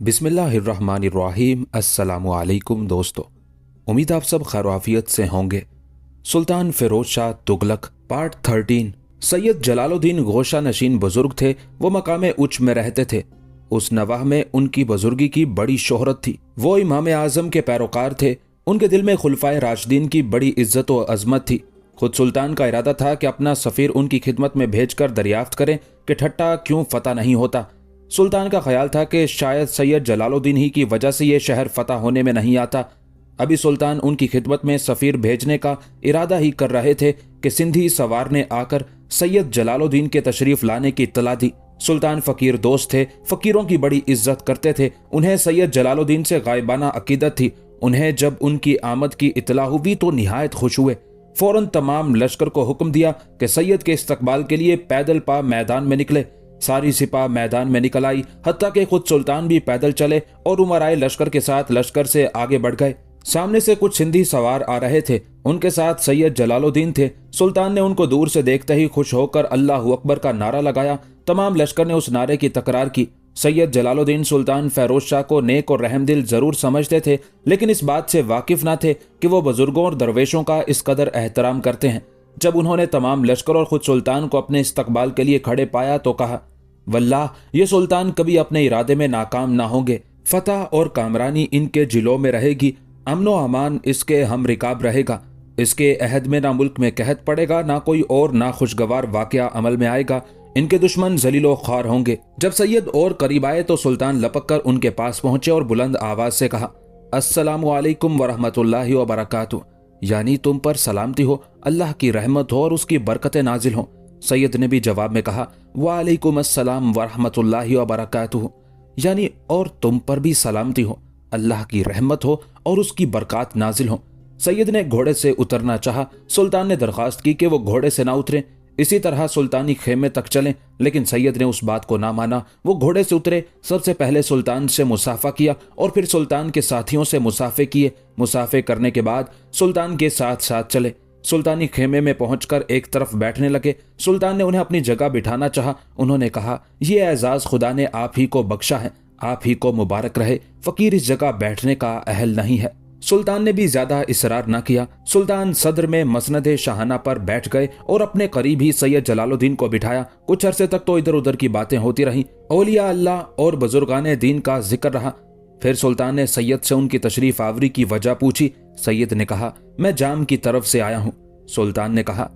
बिस्मिल्लाहिर्रहमानिर्रहीम। अस्सलामुअलैकुम दोस्तों, उम्मीद आप सब खैर-ओ-आफियत से होंगे। सुल्तान फिरोज शाह तुगलक पार्ट 13। सैयद जलालुद्दीन गोशा नशीन बुजुर्ग थे। वो मकामे उच्च में रहते थे। उस नवाह में उनकी बुजुर्गी की बड़ी शोहरत थी। वो इमाम आजम के पैरोकार थे। उनके दिल में खुलफाए राशिदीन की बड़ी इज्जत और अजमत थी। खुद सुल्तान का इरादा था कि अपना सफ़ीर उनकी खिदमत में भेजकर दरियाफ्त करें कि ठट्टा क्यों फतह नहीं होता। सुल्तान का ख्याल था कि शायद सैयद जलालुद्दीन ही की वजह से ये शहर फतह होने में नहीं आता। अभी सुल्तान उनकी खिदमत में सफ़ीर भेजने का इरादा ही कर रहे थे कि सिंधी सवार ने आकर सैयद जलालुद्दीन के तशरीफ लाने की इत्तला दी। सुल्तान फ़कीर दोस्त थे, फ़कीरों की बड़ी इज्जत करते थे। उन्हें सैयद जलालुद्दीन से गायबाना अकीदत थी। उन्हें जब उनकी आमद की इत्तला हुई तो निहायत खुश हुए। फ़ौरन तमाम लश्कर को हुक्म दिया कि सैयद के इस्तकबाल के लिए पैदल पा मैदान में निकले। सारी सिपा मैदान में निकल आई, हत्ता कि खुद सुल्तान भी पैदल चले और उमराए लश्कर के साथ लश्कर से आगे बढ़ गए। सामने से कुछ सिंधी सवार आ रहे थे। उनके साथ सैयद जलालुद्दीन थे। सुल्तान ने उनको दूर से देखते ही खुश होकर अल्लाहु अकबर का नारा लगाया। तमाम लश्कर ने उस नारे की तकरार की। सैयद जलालुद्दीन सुल्तान फिरोज शाह को नेक और रहमदिल जरूर समझते थे, लेकिन इस बात से वाकिफ न थे कि वो बुजुर्गों और दरवेशों का इस कदर एहतराम करते हैं। जब उन्होंने तमाम लश्कर और खुद सुल्तान को अपने इस्तकबाल के लिए खड़े पाया तो कहा, वल्लाह ये सुल्तान कभी अपने इरादे में नाकाम ना होंगे। फतह और कामरानी इनके जिलों में रहेगी। अमनो अमान इसके हम रिकाब रहेगा। इसके अहद में ना मुल्क में कहत पड़ेगा, ना कोई और ना खुशगवार वाकया अमल में आएगा। इनके दुश्मन जलीलो ख्वार होंगे। जब सैयद और करीब आए तो सुल्तान लपक कर उनके पास पहुंचे और बुलंद आवाज से कहा, अस्सलामु अलैकुम वरहमतुल्लाहि वबरकातुहू, यानी तुम पर सलामती हो, अल्लाह की रहमत हो और उसकी बरकतें नाजिल हो। सैयद ने भी जवाब में कहा, वालेकुम अस्सलाम वरहमतुल्लाहि वबरकातुहू, यानी और तुम पर भी सलामती हो, अल्लाह की रहमत हो और उसकी बरकत नाजिल हो। सैयद ने घोड़े से उतरना चाहा। सुल्तान ने दरखास्त की कि वो घोड़े से ना उतरे, इसी तरह सुल्तानी खेमे तक चलें, लेकिन सैयद ने उस बात को ना माना। वो घोड़े से उतरे। सबसे पहले सुल्तान से मुसाफा किया और फिर सुल्तान के साथियों से मुसाफे किए। मुसाफे करने के बाद सुल्तान के साथ साथ चले। सुल्तानी खेमे में पहुंचकर एक तरफ बैठने लगे। सुल्तान ने उन्हें अपनी जगह बिठाना चाहा। उन्होंने कहा, यह एजाज खुदा ने आप ही को बख्शा है, आप ही को मुबारक रहे। फकीर इस जगह बैठने का अहल नहीं है। सुल्तान ने भी ज्यादा इसरार न किया। सुल्तान सदर में मसनद शाहाना पर बैठ गए और अपने करीब ही सैयद जलालुद्दीन को बिठाया। कुछ अरसे तक तो इधर उधर की बातें होती रहीं। औलिया अल्लाह और बुजुर्गाने दीन का जिक्र रहा। फिर सुल्तान ने सैयद से उनकी तशरीफ आवरी की वजह पूछी। सैयद ने कहा, मैं जाम की तरफ से आया हूँ। सुल्तान ने कहा,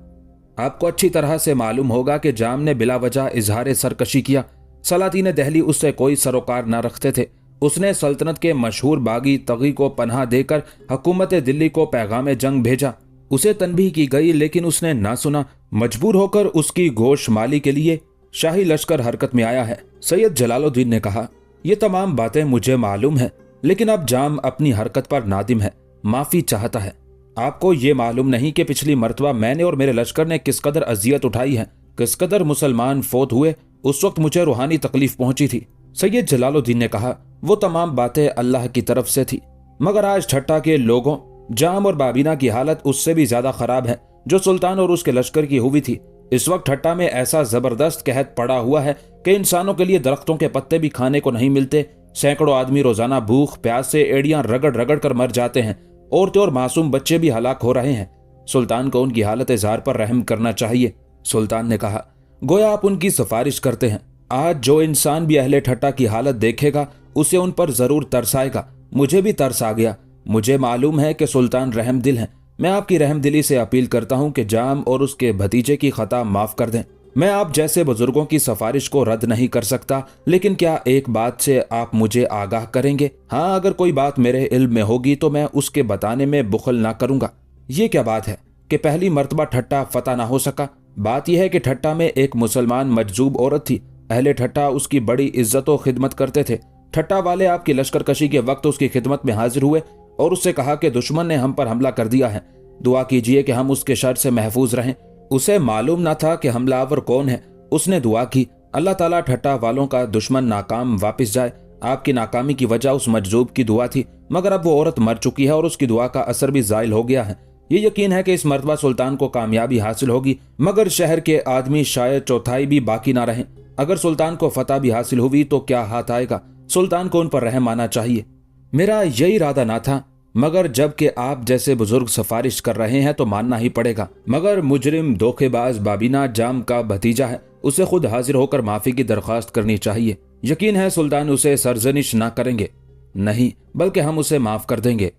आपको अच्छी तरह से मालूम होगा कि जाम ने बिला वजह इजहार सरकशी किया। सलातीन दहली उससे कोई सरोकार न रखते थे। उसने सल्तनत के मशहूर बागी तगी को पनाह देकर हुकूमत दिल्ली को पैगाम जंग भेजा। उसे तनबीह की गई, लेकिन उसने ना सुना। मजबूर होकर उसकी गोश माली के लिए शाही लश्कर हरकत में आया है। सैयद जलालुद्दीन ने कहा, यह तमाम बातें मुझे मालूम है, लेकिन अब जाम अपनी हरकत पर नादिम है, माफी चाहता है। आपको ये मालूम नहीं कि पिछली मरतबा मैंने और मेरे लश्कर ने किस कदर अजियत उठाई है, किस कदर मुसलमान फोत हुए। उस वक्त मुझे रूहानी तकलीफ पहुंची थी। सैयद जलालुद्दीन ने कहा, वो तमाम बातें अल्लाह की तरफ से थी, मगर आज ठट्टा के लोगों, जाम और बाबीना की हालत उससे भी ज्यादा खराब है जो सुल्तान और उसके लश्कर की हुई थी। इस वक्त ठट्टा में ऐसा जबरदस्त कहत पड़ा हुआ है कि इंसानों के लिए दरख्तों के पत्ते भी खाने को नहीं मिलते। सैकड़ों आदमी रोजाना भूख प्यास से एड़ियां रगड़ रगड़ कर मर जाते हैं। औरतें और मासूम बच्चे भी हलाक हो रहे हैं। सुल्तान को उनकी हालत जार पर रहम करना चाहिए। सुल्तान ने कहा, गोया आप उनकी सिफारिश करते हैं। आज जो इंसान भी अहले ठट्टा की हालत देखेगा उसे उन पर जरूर तरस आएगा। मुझे भी तरस आ गया। मुझे मालूम है कि सुल्तान रहम दिल हैं। मैं आपकी रहमदिली से अपील करता हूं कि जाम और उसके भतीजे की खता माफ कर दें। मैं आप जैसे बुजुर्गों की सिफारिश को रद्द नहीं कर सकता, लेकिन क्या एक बात से आप मुझे आगाह करेंगे? हाँ, अगर कोई बात मेरे इल्म में होगी तो मैं उसके बताने में बुखल ना करूंगा। ये क्या बात है कि पहली मर्तबा ठट्टा फतह ना हो सका? बात यह है कि ठट्टा में एक मुसलमान मजजूब औरत थी। अहले ठट्टा उसकी बड़ी इज्जत और खिदमत करते थे। ठट्टा वाले आपकी लश्कर कशी के वक्त उसकी खिदमत में हाजिर हुए और उससे कहा कि दुश्मन ने हम पर हमला कर दिया है, दुआ कीजिए कि हम उसके शर से महफूज रहें। उसे मालूम न था कि हमलावर कौन है। उसने दुआ की, अल्लाह ताला ठट्टा वालों का दुश्मन नाकाम वापस जाए। आपकी नाकामी की वजह उस मजजूब की दुआ थी, मगर अब वो औरत मर चुकी है और उसकी दुआ का असर भी जायल हो गया है। ये यकीन है कि इस मर्तबा सुल्तान को कामयाबी हासिल होगी, मगर शहर के आदमी शायद चौथाई भी बाकी ना रहें। अगर सुल्तान को फतह भी हासिल हुई तो क्या हाथ आएगा? सुल्तान को उन पर रहम आना चाहिए। मेरा यही इरादा ना था, मगर जब कि आप जैसे बुजुर्ग सिफारिश कर रहे हैं तो मानना ही पड़ेगा। मगर मुजरिम धोखेबाज बाबीना जाम का भतीजा है, उसे खुद हाजिर होकर माफी की दरख्वास्त करनी चाहिए। यकीन है सुल्तान उसे सरजनिश ना करेंगे, नहीं बल्कि हम उसे माफ कर देंगे।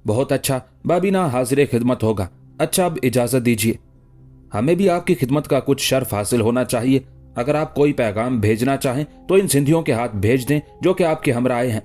बहुत अच्छा, बाबीना हाजिर खिदमत होगा। अच्छा, अब इजाजत दीजिए। हमें भी आपकी खिदमत का कुछ शर्फ हासिल होना चाहिए। अगर आप कोई पैगाम भेजना चाहें तो इन सिंधियों के हाथ भेज दें जो कि आपके हमरा आए हैं।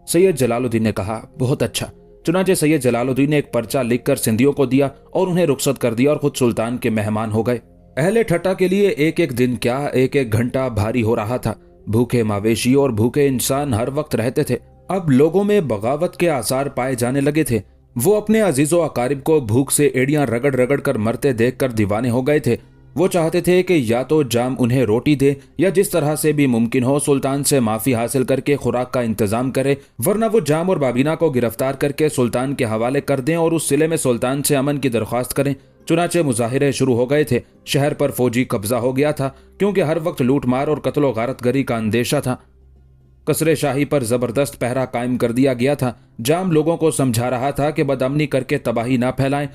सैयद जलालुद्दीन ने कहा, बहुत अच्छा। चुनांचे सैयद जलालुद्दीन ने एक पर्चा लिखकर सिंधियों को दिया और उन्हें रुखसत कर दिया और खुद सुल्तान के मेहमान हो गए। अहले ठट्टा के लिए एक एक दिन क्या, एक एक घंटा भारी हो रहा था। भूखे मवेशी और भूखे इंसान हर वक्त रहते थे। अब लोगों में बगावत के आसार पाए जाने लगे थे। वो अपने अजीजों अकारिब को भूख से एड़ियां रगड़ रगड़ कर मरते देखकर दीवाने हो गए थे। वो चाहते थे कि या तो जाम उन्हें रोटी दे या जिस तरह से भी मुमकिन हो सुल्तान से माफी हासिल करके खुराक का इंतजाम करे, वरना वो जाम और बाबीना को गिरफ्तार करके सुल्तान के हवाले कर दें और उस सिले में सुल्तान से अमन की दरख्वास्त करें। चुनाचे मुजाहिरे शुरू हो गए थे। शहर पर फौजी कब्जा हो गया था, क्योंकि हर वक्त लूटमार और कत्लो गारतगरी का अंदेशा था। कसरे शाही पर जबरदस्त पहरा कायम कर दिया गया था। जाम लोगों को समझा रहा था कि बदअमनी करके तबाही ना फैलाएं।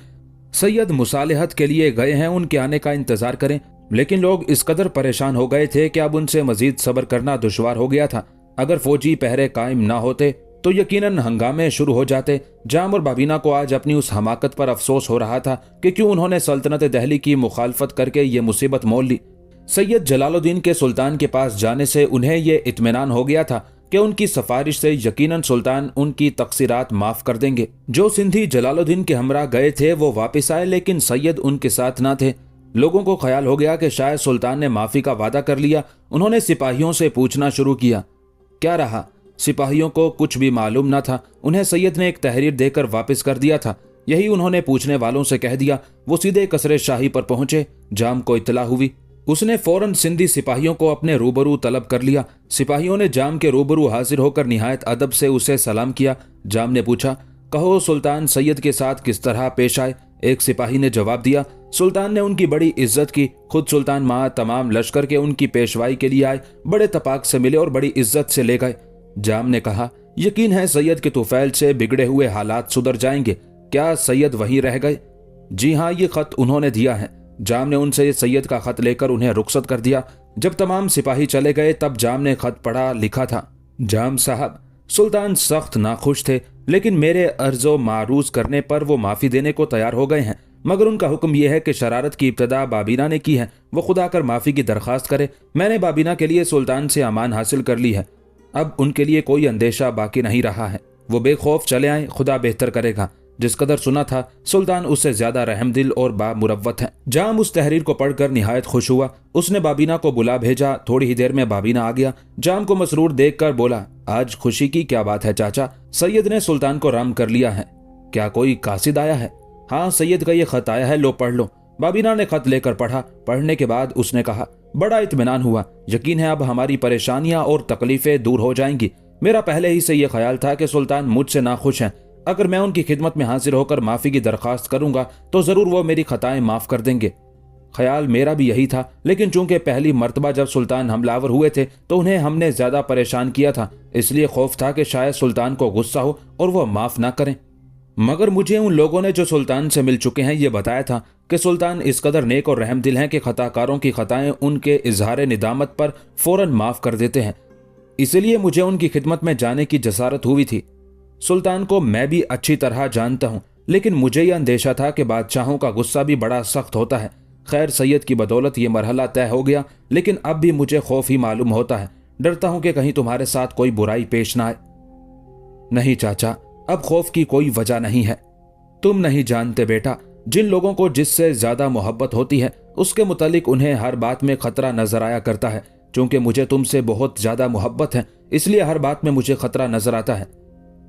सैयद मुसालिहत के लिए गए हैं, उनके आने का इंतजार करें। लेकिन लोग इस कदर परेशान हो गए थे कि अब उनसे मजीद सब्र करना दुश्वार हो गया था। अगर फौजी पहरे कायम ना होते तो यकीनन हंगामे शुरू हो जाते। जाम और बाबीना को आज अपनी उस हमाकत पर अफसोस हो रहा था कि क्यों उन्होंने सल्तनत दहली की मुखालफत करके ये मुसीबत मोल ली। सैयद जलालुद्दीन के सुल्तान के पास जाने से उन्हें यह इत्मीनान हो गया था कि उनकी सिफारिश से यकीनन सुल्तान उनकी तकसीरात माफ कर देंगे। जो सिंधी जलालुद्दीन के हमरा गए थे वो वापस आए, लेकिन सैयद उनके साथ ना थे। लोगों को ख्याल हो गया कि शायद सुल्तान ने माफी का वादा कर लिया। उन्होंने सिपाहियों से पूछना शुरू किया। क्या रहा? सिपाहियों को कुछ भी मालूम न था। उन्हें सैयद ने एक तहरीर देकर वापस कर दिया था। यही उन्होंने पूछने वालों से कह दिया। वो सीधे कसरे शाही पर पहुंचे। जाम को इत्तला हुई। उसने फौरन सिंधी सिपाहियों को अपने रूबरू तलब कर लिया। सिपाहियों ने जाम के रूबरू हाजिर होकर निहायत अदब से उसे सलाम किया। जाम ने पूछा, कहो सुल्तान सैयद के साथ किस तरह पेश आए? एक सिपाही ने जवाब दिया, सुल्तान ने उनकी बड़ी इज्जत की। खुद सुल्तान मां तमाम लश्कर के उनकी पेशवाई के लिए आए, बड़े तपाक से मिले और बड़ी इज्जत से ले गए। जाम ने कहा, यकीन है सैयद के तुफैल से बिगड़े हुए हालात सुधर जाएंगे। क्या सैयद वहीं रह गए? जी हाँ, ये खत उन्होंने दिया है। जाम ने उनसे सैयद का खत लेकर उन्हें रुखसत कर दिया। जब तमाम सिपाही चले गए तब जाम ने खत पढ़ा लिखा था, जाम साहब, सुल्तान सख्त नाखुश थे, लेकिन मेरे अर्जो मारूज करने पर वो माफी देने को तैयार हो गए हैं। मगर उनका हुक्म यह है कि शरारत की इब्तदा बाबीना ने की है, वो खुदा कर माफी की दरखास्त करे। मैंने बाबीना के लिए सुल्तान से अमान हासिल कर ली है। अब उनके लिए कोई अंदेशा बाकी नहीं रहा है। वो बेखौफ चले आए, खुदा बेहतर करेगा। जिस कदर सुना था सुल्तान उससे ज्यादा रहमदिल और बामुरव्वत है। जाम उस तहरीर को पढ़कर निहायत खुश हुआ। उसने बाबीना को बुला भेजा। थोड़ी ही देर में बाबीना आ गया। जाम को मसरूर देखकर बोला, आज खुशी की क्या बात है चाचा? सैयद ने सुल्तान को राम कर लिया है। क्या कोई कासिद आया है? हाँ, सैयद का ये खत आया है, लो पढ़ लो। बाबीना ने खत लेकर पढ़ा। पढ़ने के बाद उसने कहा, बड़ा इत्मीनान हुआ। यकीन है अब हमारी परेशानियां और तकलीफें दूर हो जाएंगी। मेरा पहले ही से यह ख्याल था कि सुल्तान मुझसे नाखुश हैं। अगर मैं उनकी खिदमत में हाजिर होकर माफी की दरखास्त करूंगा तो जरूर वो मेरी खताएं माफ कर देंगे। ख्याल मेरा भी यही था, लेकिन चूंकि पहली मर्तबा जब सुल्तान हमलावर हुए थे तो उन्हें हमने ज्यादा परेशान किया था, इसलिए खौफ था कि शायद सुल्तान को गुस्सा हो और वह माफ ना करें। मगर मुझे उन लोगों ने जो सुल्तान से मिल चुके हैं ये बताया था कि सुल्तान इस कदर नेक और रहमदिल हैं कि खताकारों की खताएं उनके इजहार निदामत पर फौरन माफ कर देते हैं। इसलिए मुझे उनकी खिदमत में जाने की जसारत हुई थी। सुल्तान को मैं भी अच्छी तरह जानता हूं, लेकिन मुझे यह अंदेशा था कि बादशाहों का गुस्सा भी बड़ा सख्त होता है। खैर, सैयद की बदौलत ये मरहला तय हो गया, लेकिन अब भी मुझे खौफ ही मालूम होता है। डरता हूं कि कहीं तुम्हारे साथ कोई बुराई पेश ना आए। नहीं चाचा, अब खौफ की कोई वजह नहीं है। तुम नहीं जानते बेटा, जिन लोगों को जिससे ज्यादा मोहब्बत होती है उसके मुतालिक उन्हें हर बात में खतरा नजर आया करता है। चूंकि मुझे तुमसे बहुत ज्यादा मोहब्बत है, इसलिए हर बात में मुझे खतरा नजर आता है।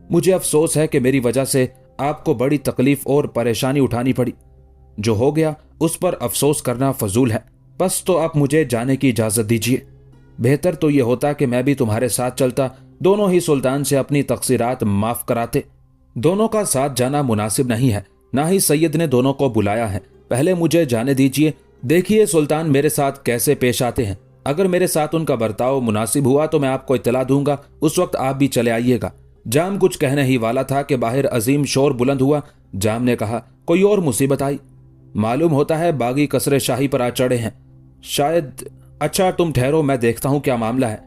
मुझे अफसोस है कि मेरी वजह से आपको बड़ी तकलीफ और परेशानी उठानी पड़ी। जो हो गया उस पर अफसोस करना फजूल है। बस तो आप मुझे जाने की इजाजत दीजिए। बेहतर तो यह होता कि मैं भी तुम्हारे साथ चलता, दोनों ही सुल्तान से अपनी तकसीरात माफ कराते। दोनों का साथ जाना मुनासिब नहीं है। ना ही सैयद ने दोनों को बुलाया है। पहले मुझे जाने दीजिए। देखिए सुल्तान मेरे साथ कैसे पेश आते हैं। अगर मेरे साथ उनका बर्ताव मुनासिब हुआ तो मैं आपको इत्तला दूंगा, उस वक्त आप भी चले आइएगा। जाम कुछ कहने ही वाला था कि बाहर अजीम शोर बुलंद हुआ। जाम ने कहा, कोई और मुसीबत आई? मालूम होता है बागी कसरे शाही पर आ चढ़े हैं। शायद। अच्छा तुम ठहरो, मैं देखता हूं क्या मामला है।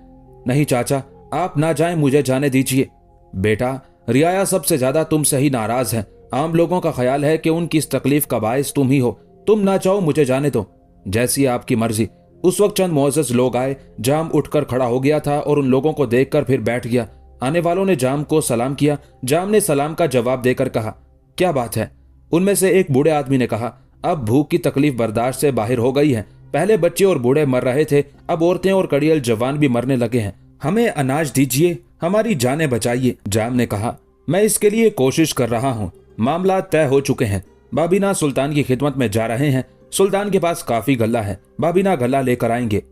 नहीं चाचा, आप ना जाएं, मुझे जाने दीजिए। बेटा, रियाया सबसे ज्यादा तुमसे ही नाराज है। आम लोगों का ख्याल है कि उनकी इस तकलीफ का बायस तुम ही हो। तुम ना चाहो, मुझे जाने दो, जैसी आपकी मर्जी। उस वक्त चंद मोअज़्ज़ज़ लोग आए। जाम उठकर खड़ा हो गया था और उन लोगों को देखकर फिर बैठ गया। आने वालों ने जाम को सलाम किया। जाम ने सलाम का जवाब देकर कहा, क्या बात है? उनमें से एक बूढ़े आदमी ने कहा, अब भूख की तकलीफ बर्दाश्त से बाहर हो गई है। पहले बच्चे और बूढ़े मर रहे थे, अब औरतें और कड़ियल जवान भी मरने लगे हैं। हमें अनाज दीजिए, हमारी जानें बचाइए। जाम ने कहा, मैं इसके लिए कोशिश कर रहा हूँ। मामला तय हो चुके हैं। बाबीना सुल्तान की खिदमत में जा रहे हैं। सुल्तान के पास काफी गल्ला है, बाबीना गल्ला लेकर आएंगे।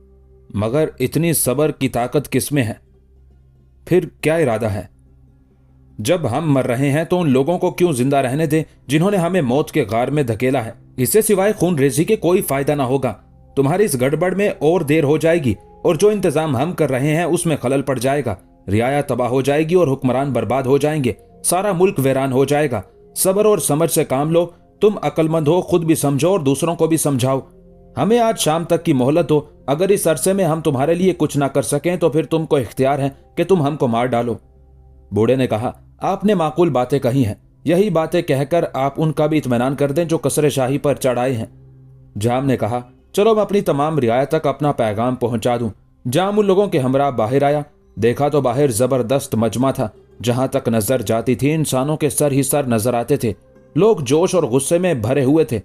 मगर इतनी सब्र की ताकत किसमें है? फिर क्या इरादा है? जब हम मर रहे हैं तो उन लोगों को क्यों जिंदा रहने दें जिन्होंने हमें मौत के गार में धकेला है? इससे सिवाय खून रेजी के कोई फायदा ना होगा। तुम्हारी इस गड़बड़ में और देर हो जाएगी और जो इंतजाम हम कर रहे हैं उसमें खलल पड़ जाएगा। रियाया तबाह हो जाएगी और हुक्मरान बर्बाद हो जाएंगे। सारा मुल्क वीरान हो जाएगा। सब्र और समझ से काम लो। तुम अक्लमंद हो, खुद भी समझो और दूसरों को भी समझाओ। हमें आज शाम तक की मोहलत दो। अगर इस अरसे में हम तुम्हारे लिए कुछ ना कर सकें तो फिर तुमको इख्तियार है कि तुम हमको मार डालो। बूढ़े ने कहा, आपने माकूल बातें कही हैं। यही बातें कहकर आप उनका भी इत्मीनान कर दें जो कसरे शाही पर चढ़ाए हैं। जाम ने कहा, चलो मैं अपनी तमाम रियायत तक अपना पैगाम पहुंचा दूं। जाम उन लोगों के हमरा बाहर आया। देखा तो बाहर जबरदस्त मजमा था। जहां तक नजर जाती थी इंसानों के सर ही सर नजर आते थे। लोग जोश और गुस्से में भरे हुए थे।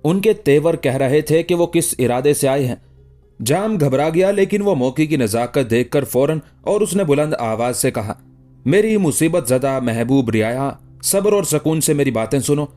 उनके तेवर कह रहे थे कि वो किस इरादे से आए हैं। जाम घबरा गया, लेकिन वो मौके की नजाकत देखकर फौरन और उसने बुलंद आवाज से कहा, मेरी मुसीबत ज़दा महबूब रियाया, सब्र और सुकून से मेरी बातें सुनो।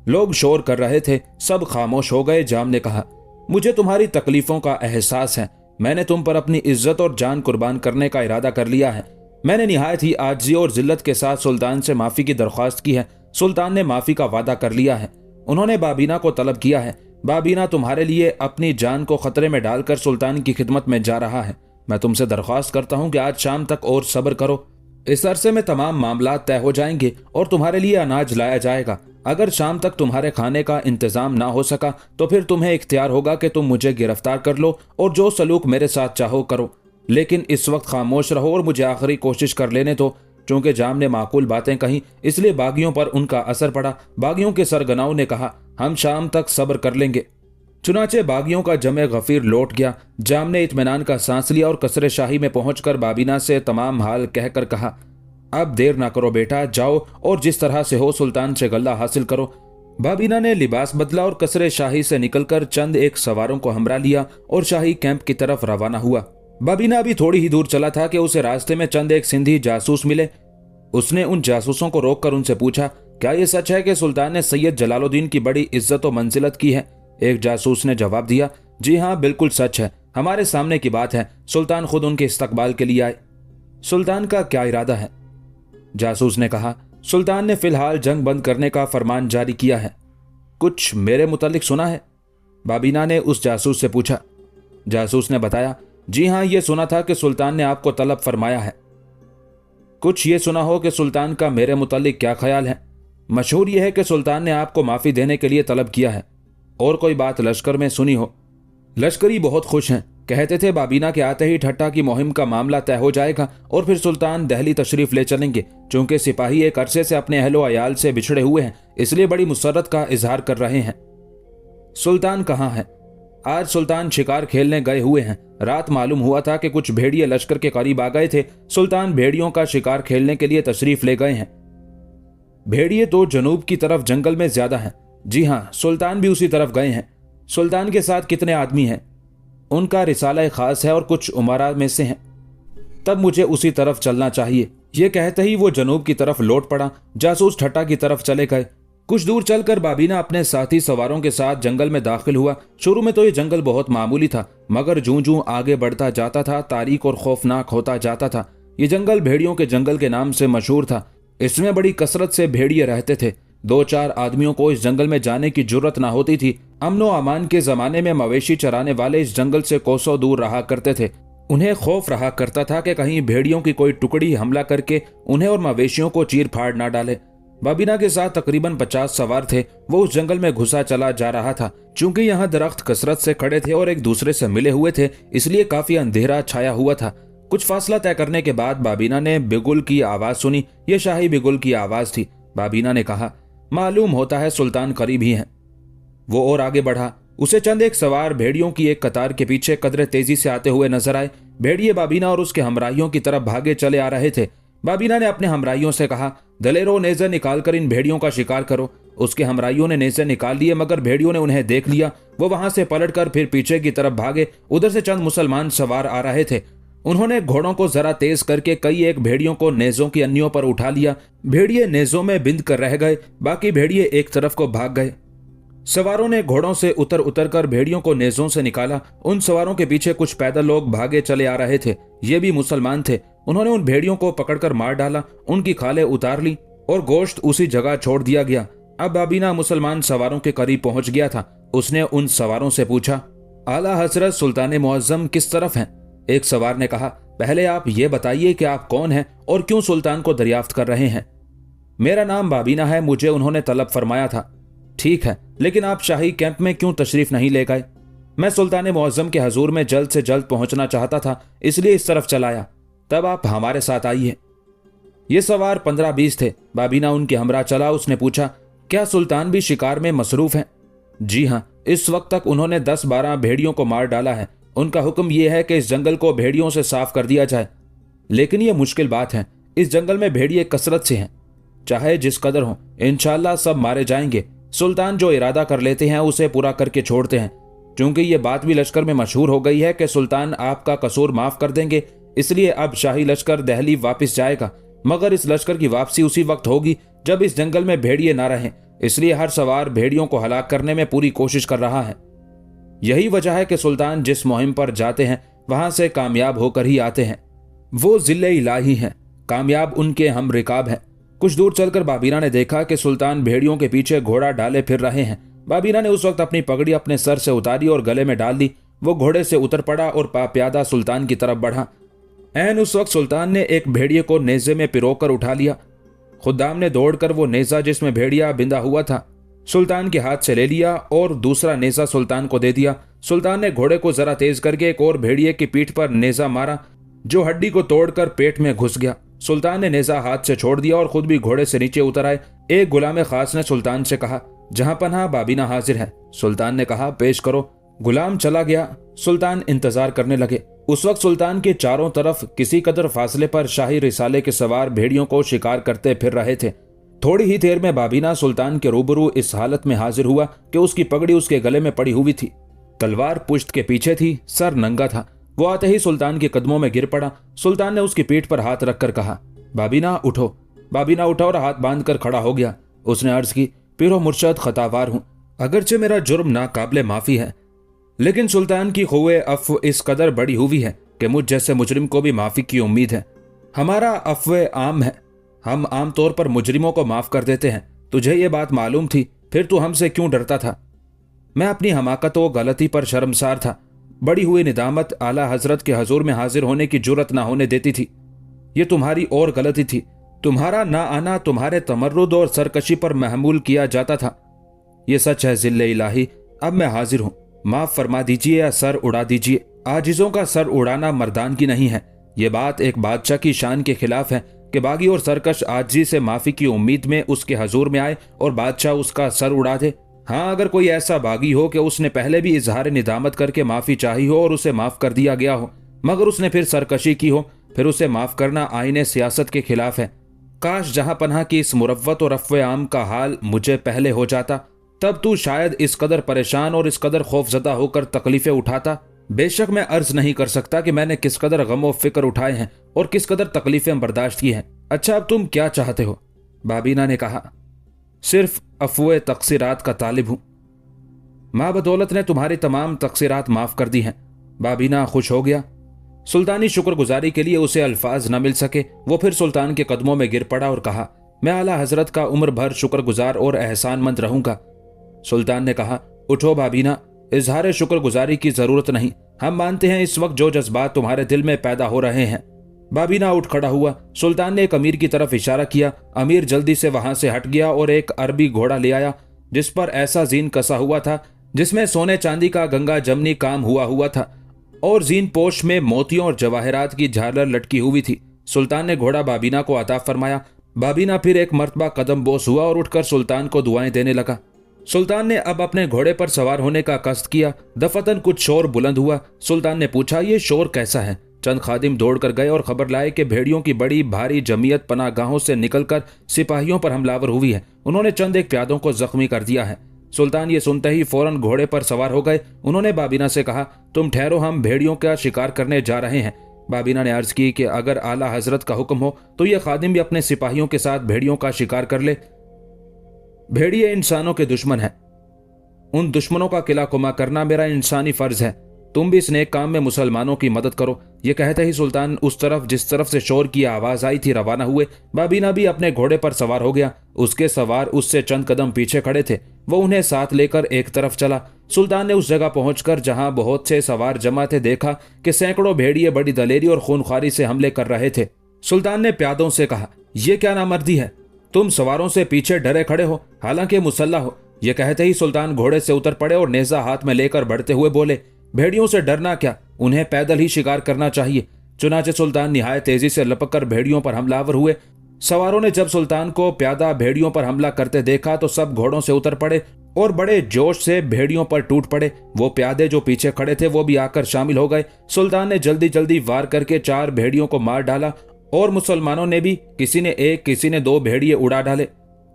लोग शोर कर रहे थे, सब खामोश हो गए। जाम ने कहा, मुझे तुम्हारी तकलीफों का एहसास है। मैंने तुम पर अपनी इज्जत और जान कुर्बान करने का इरादा कर लिया है। मैंने निहायत ही आजिज़ी और जिल्लत के साथ सुल्तान से माफ़ी की दरख्वास्त की है। सुल्तान ने माफ़ी का वादा कर लिया है। उन्होंने बाबीना को तलब किया है। बाबीना तुम्हारे लिए अपनी जान को खतरे में डालकर सुल्तान की खिदमत में जा रहा है। मैं तुमसे दरख्वास्त करता हूँ कि आज शाम तक और सब्र करो। इस अरसे में तमाम मामला तय हो जाएंगे और तुम्हारे लिए अनाज लाया जाएगा। अगर शाम तक तुम्हारे खाने का इंतजाम ना हो सका तो फिर तुम्हें इख्तियार होगा कि तुम मुझे गिरफ्तार कर लो और जो सलूक मेरे साथ चाहो करो। लेकिन इस वक्त खामोश रहो और मुझे आखिरी कोशिश कर लेने दो। चूंकि जाम ने माकूल बातें कहीं, इसलिए बागियों पर उनका असर पड़ा। बागियों के सरगनाओं ने कहा, हम शाम तक सब्र कर लेंगे। चुनाचे बागियों का जमे गफीर लौट गया। जाम ने इत्मीनान का सांस लिया और कसरे शाही में पहुंचकर बाबीना से तमाम हाल कहकर कहा, अब देर ना करो बेटा, जाओ और जिस तरह से हो सुल्तान से गल्ला हासिल करो। बाबीना ने लिबास बदला और कसरे शाही से निकलकर चंद एक सवारों को हमरा लिया और शाही कैंप की तरफ रवाना हुआ। बाबीना अभी थोड़ी ही दूर चला था कि उसे रास्ते में चंद एक सिंधी जासूस मिले। उसने उन जासूसों को रोककर उनसे पूछा, क्या यह सच है कि सुल्तान ने सैयद जलालुद्दीन की बड़ी इज्जत और मंजिलत की है? एक जासूस ने जवाब दिया, जी हाँ बिल्कुल सच है, हमारे सामने की बात है। सुल्तान खुद उनके इस्तकबाल के लिए आए। सुल्तान का क्या इरादा है? जासूस ने कहा, सुल्तान ने फिलहाल जंग बंद करने का फरमान जारी किया है। कुछ मेरे मुतालिक सुना है? बाबीना ने उस जासूस से पूछा। जासूस ने बताया, जी हाँ, ये सुना था कि सुल्तान ने आपको तलब फरमाया है। कुछ ये सुना हो कि सुल्तान का मेरे मुतालिक क्या ख्याल है? मशहूर यह है कि सुल्तान ने आपको माफ़ी देने के लिए तलब किया है। और कोई बात लश्कर में सुनी हो? लश्करी बहुत खुश हैं, कहते थे बाबीना के आते ही ठट्टा की मुहिम का मामला तय हो जाएगा और फिर सुल्तान दिल्ली तशरीफ ले चलेंगे। चूंकि सिपाही एक अरसे से अपने अहलो अयाल से बिछड़े हुए हैं, इसलिए बड़ी मुसर्रत का इजहार कर रहे हैं। सुल्तान कहाँ है? आज सुल्तान शिकार खेलने गए हुए हैं। रात मालूम हुआ था कि कुछ भेड़िए लश्कर के करीब आ गए थे। सुल्तान भेड़ियों का शिकार खेलने के लिए तशरीफ ले गए हैं। भेड़िए तो जनूब की तरफ जंगल में ज्यादा हैं। जी हाँ, सुल्तान भी उसी तरफ गए हैं। सुल्तान के साथ कितने आदमी हैं? उनका रिसाला खास है और कुछ उमरा में से हैं। तब मुझे उसी तरफ चलना चाहिए। ये कहते ही वो जनूब की तरफ लौट पड़ा। जासूस ठट्टा की तरफ चले गए। कुछ दूर चलकर बाबीना अपने साथी सवारों के साथ जंगल में दाखिल हुआ। शुरू में तो ये जंगल बहुत मामूली था, मगर जूं जूं आगे बढ़ता जाता था तारीक और खौफनाक होता जाता था। ये जंगल भेड़ियों के जंगल के नाम से मशहूर था। इसमें बड़ी कसरत से भेड़िए रहते थे। दो चार आदमियों को इस जंगल में जाने की जुर्रत ना होती थी। अमनो अमान के जमाने में मवेशी चराने वाले इस जंगल से कोसों दूर रहा करते थे। उन्हें खौफ रहा करता था कि कहीं भेड़ियों की कोई टुकड़ी हमला करके उन्हें और मवेशियों को चीर फाड़ ना डाले। बाबीना के साथ तकरीबन 50 सवार थे। वो उस जंगल में घुसा चला जा रहा था। चूंकि यहाँ दरख्त कसरत से खड़े थे और एक दूसरे से मिले हुए थे, इसलिए काफी अंधेरा छाया हुआ था। कुछ फासला तय करने के बाद बाबीना ने बिगुल की आवाज सुनी। यह शाही बिगुल की आवाज थी। बाबीना ने कहा, मालूम होता है सुल्तान करीब ही हैं। वो और आगे बढ़ा। उसे चंद एक सवार भेड़ियों की एक कतार के पीछे कदरे तेजी से आते हुए नजर आए। भेड़िए बाबीना और उसके हमराहियों की तरफ भागे चले आ रहे थे। बाबीना ने अपने हमराहियों से कहा, दलेरो नेज़े निकालकर इन भेड़ियों का शिकार करो। उसके हमराहियों ने नेज़े निकाल लिए, मगर भेड़ियों ने उन्हें देख लिया। वो वहां से पलटकर फिर पीछे की तरफ भागे। उधर से चंद मुसलमान सवार आ रहे थे। उन्होंने घोड़ों को जरा तेज करके कई एक भेड़ियों को नेज़ों की अन्नियों पर उठा लिया। भेड़िए नेज़ों में बिंद कर रह गए, बाकी भेड़िए एक तरफ को भाग गए। सवारों ने घोड़ों से उतर कर भेड़ियों को नेज़ों से निकाला। उन सवारों के पीछे कुछ पैदल लोग भागे चले आ रहे थे। ये भी मुसलमान थे। उन्होंने उन भेड़ियों को पकड़कर मार डाला, उनकी खालें उतार ली और गोश्त उसी जगह छोड़ दिया गया। अब बाबीना मुसलमान सवारों के करीब पहुंच गया था। उसने उन सवारों से पूछा, आला हजरत सुल्तान मुअज्जम किस तरफ हैं? एक सवार ने कहा, पहले आप ये बताइए कि आप कौन हैं और क्यों सुल्तान को दरियाफ्त कर रहे हैं? मेरा नाम बाबीना है, मुझे उन्होंने तलब फरमाया था। ठीक है, लेकिन आप शाही कैंप में क्यों तशरीफ नहीं ले गए? मैं सुल्तान मुअज्जम के हजूर में जल्द से जल्द पहुंचना चाहता था, इसलिए इस तरफ चलाया। तब आप हमारे साथ आइए। ये सवार 15-20 थे। बाबीना उनके हमरा चला। उसने पूछा, क्या सुल्तान भी शिकार में मसरूफ हैं? जी हाँ, इस वक्त तक उन्होंने 10-12 भेड़ियों को मार डाला है। उनका हुक्म यह है कि इस जंगल को भेड़ियों से साफ कर दिया जाए। लेकिन यह मुश्किल बात है। इस जंगल में भेड़िए कसरत से हैं, चाहे जिस कदर हो, इंशाल्लाह सब मारे जाएंगे। सुल्तान जो इरादा कर लेते हैं उसे पूरा करके छोड़ते हैं। क्योंकि ये बात भी लश्कर में मशहूर हो गई है कि सुल्तान आपका कसूर माफ कर देंगे, इसलिए अब शाही लश्कर दहली वापस जाएगा। मगर इस लश्कर की वापसी उसी वक्त होगी जब इस जंगल में भेड़िए ना रहें। इसलिए हर सवार भेड़ियों को हलाक करने में पूरी कोशिश कर रहा है। यही वजह है कि सुल्तान जिस मुहिम पर जाते हैं वहां से कामयाब होकर ही आते हैं। वो जिले इलाही हैं, कामयाब उनके हम रिकाब हैं। कुछ दूर चलकर बाबीना ने देखा कि सुल्तान भेड़ियों के पीछे घोड़ा डाले फिर रहे हैं। बाबीना ने उस वक्त अपनी पगड़ी अपने सर से उतारी और गले में डाल दी। वो घोड़े से उतर पड़ा और प्यादा सुल्तान की तरफ बढ़ा। ऐन उस वक्त सुल्तान ने एक भेड़िए को नेज़े में पिरोकर उठा लिया। खुद्दाम ने दौड़कर वो नेज़ा जिसमें भेड़िया बिंदा हुआ था सुल्तान के हाथ से ले लिया और दूसरा नेज़ा सुल्तान को दे दिया। सुल्तान ने घोड़े को जरा तेज करके एक और भेड़िए की पीठ पर नेज़ा मारा, जो हड्डी को तोड़कर पेट में घुस गया। सुल्तान ने नेज़ा हाथ से छोड़ दिया और खुद भी घोड़े से नीचे उतर आए। एक गुलाम खास ने सुल्तान से कहा, जहां पनाह बाबीना हाजिर है। सुल्तान ने कहा, पेश करो। गुलाम चला गया। सुल्तान इंतजार करने लगे। उस वक्त सुल्तान के चारों तरफ किसी कदर फासले पर शाही रिसाले के सवार भेड़ियों को शिकार करते फिर रहे थे। थोड़ी ही देर में बाबीना सुल्तान के रूबरू इस हालत में हाजिर हुआ कि उसकी पगड़ी उसके गले में पड़ी हुई थी, तलवार पुश्त के पीछे थी, सर नंगा था। वो आते ही सुल्तान के कदमों में गिर पड़ा। सुल्तान ने उसकी पीठ पर हाथ रखकर कहा, बाबीना उठो। बाबीना उठा और हाथ बांधकर खड़ा हो गया। उसने अर्ज की, पीरो मुर्शद खतावार हूं, अगरचे मेरा जुर्म नाकाबिले माफी है, लेकिन सुल्तान की खुए अफ़्व इस कदर बड़ी हुई है कि मुझ जैसे मुजरिम को भी माफी की उम्मीद है। हमारा अफ़्व आम है, हम आम तौर पर मुजरिमों को माफ कर देते हैं। तुझे ये बात मालूम थी, फिर तू हमसे क्यों डरता था? मैं अपनी हमाकत व गलती पर शर्मसार था। बड़ी हुई निदामत आला हजरत के हजूर में हाजिर होने की जुर्रत ना होने देती थी। ये तुम्हारी और गलती थी। तुम्हारा ना आना तुम्हारे तमर्रुद और सरकशी पर महमूल किया जाता था। ये सच है जिल्ले इलाही, अब मैं हाजिर हूं। माफ फरमा दीजिए या सर उड़ा दीजिए। आजिजों का सर उड़ाना मर्दान की नहीं है। ये बात एक बादशाह की शान के खिलाफ है कि बागी और सरकश आजी से माफी की उम्मीद में उसके हजूर में आए और बादशाह उसका सर उड़ा दे। हाँ, अगर कोई ऐसा बागी हो कि उसने पहले भी इजहार निदामत करके माफी चाही हो और उसे माफ कर दिया गया हो, मगर उसने फिर सरकशी की हो, फिर उसे माफ करना आईने सियासत के खिलाफ है। काश जहां पनाह की इस मुरव्वत और अफ़्व आम का हाल मुझे पहले हो जाता, तब तू शायद इस कदर परेशान और इस कदर खौफजदा होकर तकलीफें उठाता। बेशक मैं अर्ज नहीं कर सकता कि मैंने किस कदर गम व फिक्र उठाए हैं और किस कदर तकलीफें बर्दाश्त की हैं। अच्छा, अब तुम क्या चाहते हो? बाबीना ने कहा, सिर्फ अफ़्व तक़सीरात का तालिब हूं। माँ बदौलत ने तुम्हारी तमाम तक़सीरात माफ कर दी हैं। बाबीना खुश हो गया। सुल्तानी शुक्रगुजारी के लिए उसे अल्फाज न मिल सके। वो फिर सुल्तान के कदमों में गिर पड़ा और कहा, मैं आला हजरत का उम्र भर शुक्रगुजार और एहसानमंद रहूंगा। सुल्तान ने कहा, उठो भाबीना, इजहार शुक्रगुजारी की जरूरत नहीं। हम मानते हैं इस वक्त जो जज्बात तुम्हारे दिल में पैदा हो रहे हैं। भाबीना उठ खड़ा हुआ। सुल्तान ने एक अमीर की तरफ इशारा किया। अमीर जल्दी से वहां से हट गया और एक अरबी घोड़ा ले आया जिस पर ऐसा जीन कसा हुआ था जिसमें सोने चांदी का गंगा जमनी काम हुआ था और जीन पोश में मोतियों और जवाहरात की झालर लटकी हुई थी। सुल्तान ने घोड़ा भाबीना को अता फरमाया। भाबीना फिर एक मर्तबा कदम बोस हुआ और उठकर सुल्तान को दुआएं देने लगा। सुल्तान ने अब अपने घोड़े पर सवार होने का कष्ट किया। दफतन कुछ शोर बुलंद हुआ। सुल्तान ने पूछा, ये शोर कैसा है? चंद खादिम दौड़कर गए और खबर लाए कि भेड़ियों की बड़ी भारी जमीयत पनाहगाहों से निकलकर सिपाहियों पर हमलावर हुई है। उन्होंने चंद एक प्यादों को जख्मी कर दिया है। सुल्तान ये सुनते ही फौरन घोड़े पर सवार हो गए। उन्होंने भाबीना से कहा, तुम ठहरो, हम भेड़ियों का शिकार करने जा रहे हैं। भाबीना ने अर्ज की कि अगर आला हजरत का हुक्म हो तो ये खादिम भी अपने सिपाहियों के साथ भेड़ियों का शिकार कर ले। भेड़िए इंसानों के दुश्मन हैं। उन दुश्मनों का किला कुमा करना मेरा इंसानी फर्ज है। तुम भी इस नेक काम में मुसलमानों की मदद करो। ये कहते ही सुल्तान उस तरफ जिस तरफ से शोर की आवाज आई थी रवाना हुए। भाबीना भी अपने घोड़े पर सवार हो गया। उसके सवार उससे चंद कदम पीछे खड़े थे। वो उन्हें साथ लेकर एक तरफ चला। सुल्तान ने उस जगह पहुंचकर जहां बहुत से सवार जमा थे देखा कि सैकड़ों भेड़िए बड़ी दलेरी और खूनख्वारी से हमले कर रहे थे। सुल्तान ने प्यादों से कहा, यह क्या नामर्दी है? तुम सवारों से पीछे डरे खड़े हो, हालांकि मुसल्ला हो। यह कहते ही सुल्तान घोड़े से उतर पड़े और नेजा हाथ में लेकर बढ़ते हुए बोले, भेड़ियों से डरना क्या, उन्हें पैदल ही शिकार करना चाहिए। चुनाचे सुल्तान निहायत तेजी से लपक कर भेड़ियों पर हमलावर हुए। सवारों ने जब सुल्तान को प्यादा भेड़ियों पर हमला करते देखा तो सब घोड़ों से उतर पड़े और बड़े जोश से भेड़ियों पर टूट पड़े। वो प्यादे जो पीछे खड़े थे वो भी आकर शामिल हो गए। सुल्तान ने जल्दी जल्दी वार करके 4 भेड़ियों को मार डाला और मुसलमानों ने भी किसी ने 1 किसी ने 2 भेड़िए उड़ा डाले।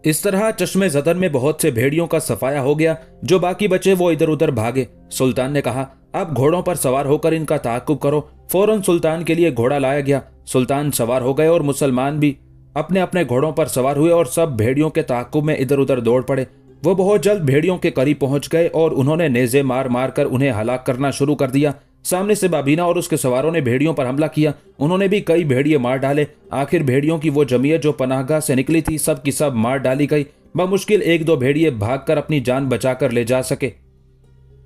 इस तरह चश्मे ज़दन में बहुत से भेड़ियों का सफाया हो गया। जो बाकी बचे वो इधर उधर भागे। सुल्तान ने कहा, अब घोड़ों पर सवार होकर इनका ताक़ुब करो। फौरन सुल्तान के लिए घोड़ा लाया गया। सुल्तान सवार हो गए और मुसलमान भी अपने अपने घोड़ों पर सवार हुए और सब भेड़ियों के ताक़ुब में इधर उधर दौड़ पड़े। वो बहुत जल्द भेड़ियों के करीब पहुंच गए और उन्होंने नेज़े मार मार कर उन्हें हलाक करना शुरू कर दिया। सामने से भाबीना और उसके सवारों ने भेड़ियों पर हमला किया। उन्होंने भी कई भेड़िए मार डाले। आखिर भेड़ियों की वो जमीयत जो पनाहगाह से निकली थी सब की सब मार डाली गई। बमुश्किल 1-2 भेड़िए भागकर अपनी जान बचाकर ले जा सके।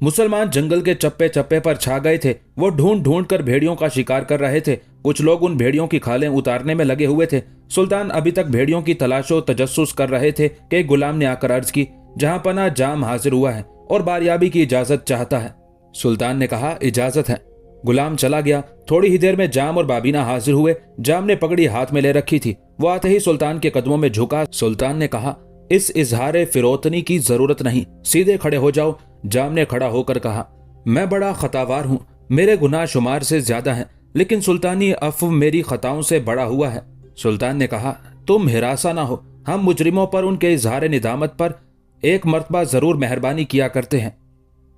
मुसलमान जंगल के चप्पे चप्पे पर छा गए थे। वो ढूंढ ढूंढ कर भेड़ियों का शिकार कर रहे थे। कुछ लोग उन भेड़ियों की खालें उतारने में लगे हुए थे। सुल्तान अभी तक भेड़ियों की तलाशो तजस्सुस कर रहे थे कि एक गुलाम ने आकर अर्ज की, जहां पना जाम हाजिर हुआ है और बारियाबी की इजाजत चाहता है। सुल्तान ने कहा, इजाजत है। गुलाम चला गया। थोड़ी ही देर में जाम और भाबीना हाजिर हुए। जाम ने पगड़ी हाथ में ले रखी थी। वो आते ही सुल्तान के कदमों में झुका। सुल्तान ने कहा, इस इजहार फिरोतनी की जरूरत नहीं, सीधे खड़े हो जाओ। जाम ने खड़ा होकर कहा, मैं बड़ा खतावार हूं, मेरे गुनाह शुमार से ज्यादा हैं, लेकिन सुल्तानी अफ़्व मेरी खताओं से बड़ा हुआ है। सुल्तान ने कहा, तुम हिरासा ना हो, हम मुजरिमों पर उनके इजहार निदामत पर एक मर्तबा जरूर मेहरबानी किया करते हैं।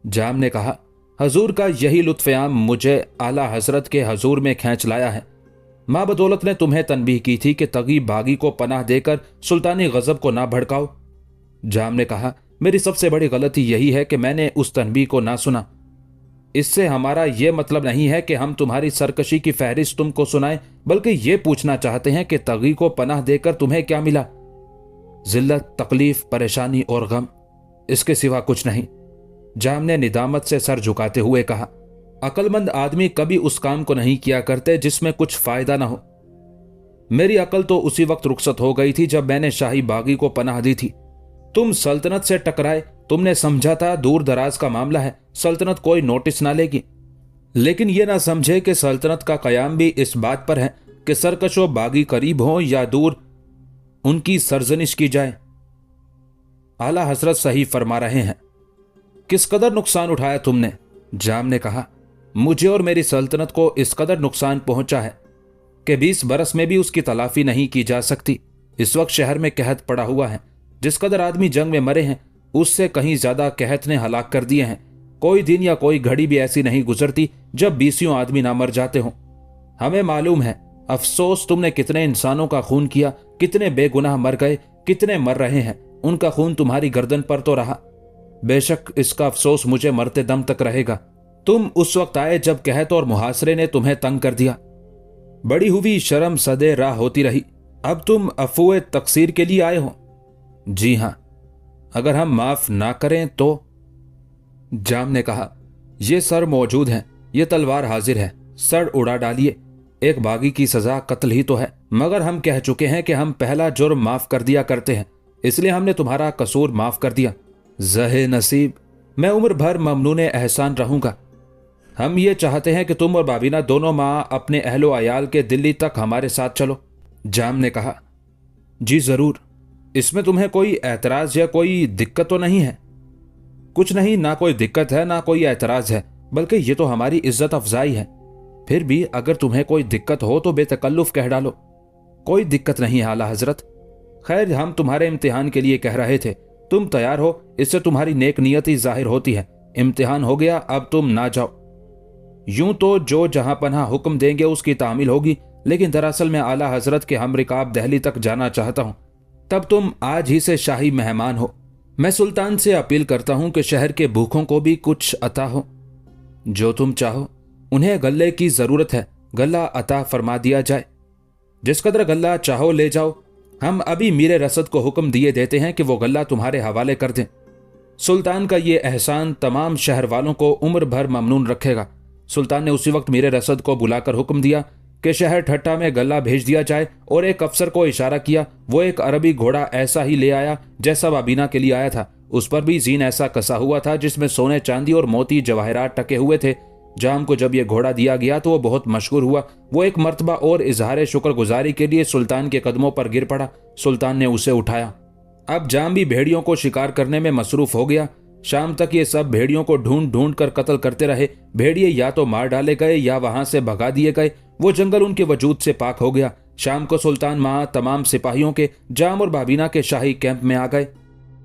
जाम ने कहा, हजूर का यही लुत्फ़-ए-आम मुझे आला हजरत के हजूर में खींच लाया है। माँ बदौलत ने तुम्हें तनबीह की थी कि तगी बागी को पनाह देकर सुल्तानी गजब को ना भड़काओ। जाम ने कहा, मेरी सबसे बड़ी गलती यही है कि मैंने उस तनबीह को ना सुना। इससे हमारा यह मतलब नहीं है कि हम तुम्हारी सरकशी की फहरिस्त तुमको सुनाएं, बल्कि ये पूछना चाहते हैं कि तगी को पनाह देकर तुम्हें क्या मिला? जिल्लत, तकलीफ, परेशानी और गम, इसके सिवा कुछ नहीं। जाम ने निदामत से सर झुकाते हुए कहा, अक्लमंद आदमी कभी उस काम को नहीं किया करते जिसमें कुछ फायदा ना हो। मेरी अकल तो उसी वक्त रुखसत हो गई थी जब मैंने शाही बागी को पनाह दी थी। तुम सल्तनत से टकराए, तुमने समझा था दूर दराज का मामला है, सल्तनत कोई नोटिस ना लेगी। लेकिन यह ना समझे कि सल्तनत का कयाम भी इस बात पर है कि सरकशो बागी करीब हो या दूर, उनकी सरजनिश की जाए। आला हजरत सही फरमा रहे हैं। किस कदर नुकसान उठाया तुमने? जाम ने कहा, मुझे और मेरी सल्तनत को इस कदर नुकसान पहुंचा है कि 20 बरस में भी उसकी तलाफी नहीं की जा सकती। इस वक्त शहर में कहत पड़ा हुआ है। जिस कदर आदमी जंग में मरे हैं उससे कहीं ज्यादा कहत ने हलाक कर दिए हैं। कोई दिन या कोई घड़ी भी ऐसी नहीं गुजरती जब 20 आदमी ना मर जाते हों। हमें मालूम है, अफसोस तुमने कितने इंसानों का खून किया, कितने बेगुनाह मर गए, कितने मर रहे हैं। उनका खून तुम्हारी गर्दन पर तो रहा। बेशक इसका अफसोस मुझे मरते दम तक रहेगा। तुम उस वक्त आए जब कहत और मुहासरे ने तुम्हें तंग कर दिया। बड़ी हुई शर्म सदे राह होती रही। अब तुम अफूए तकसीर के लिए आए हो? जी हाँ। अगर हम माफ ना करें तो? जाम ने कहा, ये सर मौजूद हैं, ये तलवार हाजिर है, सर उड़ा डालिए। एक बागी की सजा कत्ल ही तो है, मगर हम कह चुके हैं कि हम पहला जुर्म माफ कर दिया करते हैं, इसलिए हमने तुम्हारा कसूर माफ कर दिया। जहे नसीब, मैं उम्र भर ममनून एहसान रहूंगा। हम ये चाहते हैं कि तुम और बाबीना दोनों माँ अपने अहलो अयाल के दिल्ली तक हमारे साथ चलो। जाम ने कहा, जी जरूर। इसमें तुम्हें कोई ऐतराज या कोई दिक्कत तो नहीं है? कुछ नहीं, ना कोई दिक्कत है ना कोई ऐतराज है, बल्कि ये तो हमारी इज्जत अफजाई है। फिर भी अगर तुम्हें कोई दिक्कत हो तो बेतकल्लुफ कह डालो। कोई दिक्कत नहीं है आला हजरत। खैर, हम तुम्हारे इम्तिहान के लिए कह रहे थे, तुम तैयार हो, इससे तुम्हारी नेक नियति जाहिर होती है। इम्तिहान हो गया, अब तुम ना जाओ। यूं तो जो जहां पनाह हुक्म देंगे उसकी तामील होगी, लेकिन दरअसल मैं आला हजरत के हमरिकाब दहली तक जाना चाहता हूं। तब तुम आज ही से शाही मेहमान हो। मैं सुल्तान से अपील करता हूं कि शहर के भूखों को भी कुछ अता हो। जो तुम चाहो। उन्हें गल्ले की जरूरत है, गल्ला अता फरमा दिया जाए। जिस कदर गल्ला चाहो ले जाओ। हम अभी मीरे रसद को हुक्म दिए देते हैं कि वो गल्ला तुम्हारे हवाले कर दें। सुल्तान का ये एहसान तमाम शहर वालों को उम्र भर ममनून रखेगा। सुल्तान ने उसी वक्त मीरे रसद को बुलाकर हुक्म दिया कि शहर ठट्टा में गल्ला भेज दिया जाए, और एक अफसर को इशारा किया। वो एक अरबी घोड़ा ऐसा ही ले आया जैसा बाबीना के लिए आया था। उस पर भी जीन ऐसा कसा हुआ था जिसमें सोने चांदी और मोती जवाहरात टके हुए थे। जाम को जब यह घोड़ा दिया गया तो वो बहुत मशहूर हुआ। वो एक मर्तबा और इजहार शुक्रगुजारी के लिए सुल्तान के कदमों पर गिर पड़ा। सुल्तान ने उसे उठाया। अब जाम भी भेड़ियों को शिकार करने में मसरूफ हो गया। शाम तक ये सब भेड़ियों को ढूंढ ढूंढ कर कत्ल करते रहे। भेड़िए या तो मार डाले गए या वहां से भगा दिए गए। वो जंगल उनके वजूद से पाक हो गया। शाम को सुल्तान मां तमाम सिपाहियों के जाम और बाबीना के शाही कैंप में आ गए।